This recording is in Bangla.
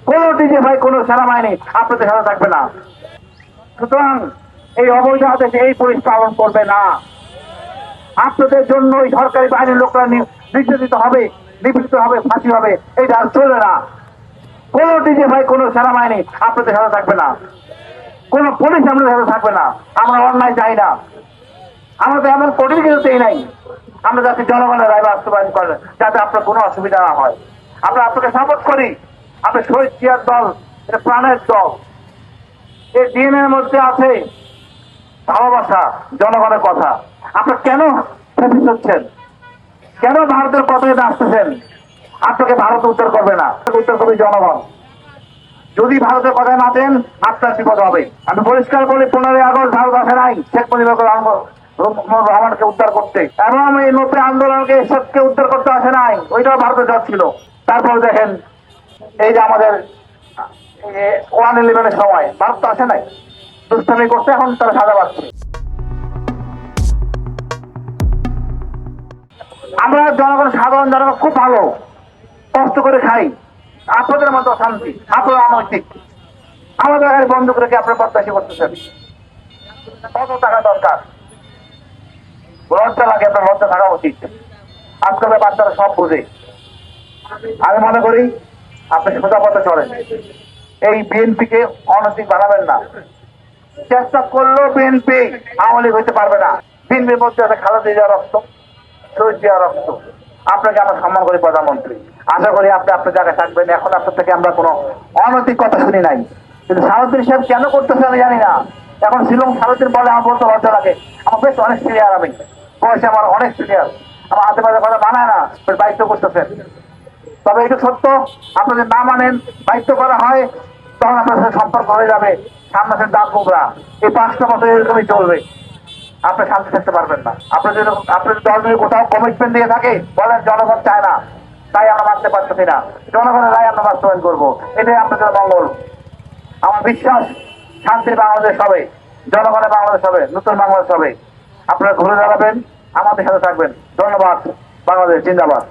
কোন ডিজিএফআই কোন সেনাবাহিনী আপনাদের সাথে থাকবে না। সুতরাং এই অবৈধ আদেশে এই পুলিশ পালন করবে না। আপনাদের জন্য এই সরকারি বাহিনীর লোকরা নির্যাতিত হবে, নিপীড়িত হবে, ফাঁসি হবে, এইটা আর চলবে না। কোন ডিজিএফআই কোন সেনাবাহিনী আপনাদের সাথে থাকবে না, কোন পুলিশ আমাদের সাথে থাকবে না। আমরা অন্যায় চাই না, আমরা তো এমন কঠিন কিছুতেই নাই। আমরা যাতে জনগণের রায় বাস্তবায়ন করেন, যাতে আপনার কোনো অসুবিধা না হয়। আমরা আপনাকে সাপোর্ট করি। আপনি শহীদ জিয়ার দল, এটা প্রাণের দল। এই ডিএনএর মধ্যে আছে ভালোবাসা, জনগণের কথা। আপনার কেন ফেসিস হচ্ছেন? কেন ভারতের পথে আসতেছেন? আপনাকে ভারত উদ্ধার করবে না, উদ্ধার করবে জনগণ। যদি ভারতের কথা না দেন, আপনার বিপদ হবে। আমি পরিষ্কার বলি, 15ই আগস্ট ভারত আসে নাই শেখ মুজিবুর রহমানকে উদ্ধার করতে, এবং এই 90 আন্দোলনকে সবকে উদ্ধার করতে আসে নাই। ওইটাও ভারতের জব ছিল। তারপর দেখেন এই যে আমাদের 111-এর সময় ভারত তো আসে নাই, দুষ্টামি করতে এখন তারা সাজা পাচ্ছে। আমরা জনগণ, সাধারণ জনগণ খুব ভালো, কষ্ট করে খাই। আপনাদের মতো শান্তি, আপনারা অনৈতিক। আমাদের বন্ধ করে কি আপনার প্রত্যাশী করতেছেন? কত টাকা দরকার? লজ্জা লাগে, আপনার লজ্জা থাকা উচিত। আজকালের বাচ্চারা সব বোঝে। আমি মনে করি আপনি সোজা পথে চলেন। এই বিএনপিকে অনৈতিক বানাবেন না। চেষ্টা করলেও বিএনপি আওয়ামী লীগ হইতে পারবে না। বিএনপির মধ্যে আছে খালেদা জিয়ার রক্ত, শহীদ জিয়ার রক্ত। আপনাকে আমরা সম্মান করি প্রধানমন্ত্রী। আশা করি আপনি আপনার জায়গায় থাকবেন। এখন আপনার থেকে আমরা কোনো অনৈতিক কথা শুনি নাই, কিন্তু সারাদিন সাহেব কেন করতেছে আমি জানি না। এখন শিলং সারাদিন বলে আমার বলতে লজ্জা লাগে। আমার বেশ অনেক সিনিয়র, আমি বয়সে আমার অনেক সিনিয়র। আমার হাতে পাশে কথা বানায় না, দায়িত্ব করতেছেন। তবে এটা সত্য, আপনাদের না মানেন, দায়িত্ব করা হয়, তখন আপনার সাথে সম্পর্ক হয়ে যাবে সামনে দাঁত মুগরা। এই 5টা বছর এরকমই চলবে। আপনি শান্তি থাকতে পারবেন না। আপনার দল যদি কোথাও কমিটমেন্ট দিয়ে থাকে, বলেন জনগণ চায় না, তাই আমরা মানতে পারতেছি না, জনগণের রায় আমরা বাস্তবায়ন করবো। এটাই আপনাদের মঙ্গল। আমার বিশ্বাস শান্তির বাংলাদেশ হবে, জনগণের বাংলাদেশ হবে, নতুন বাংলাদেশ হবে। আপনারা ঘুরে দাঁড়াবেন, আমাদের সাথে থাকবেন। ধন্যবাদ। বাংলাদেশ জিন্দাবাদ।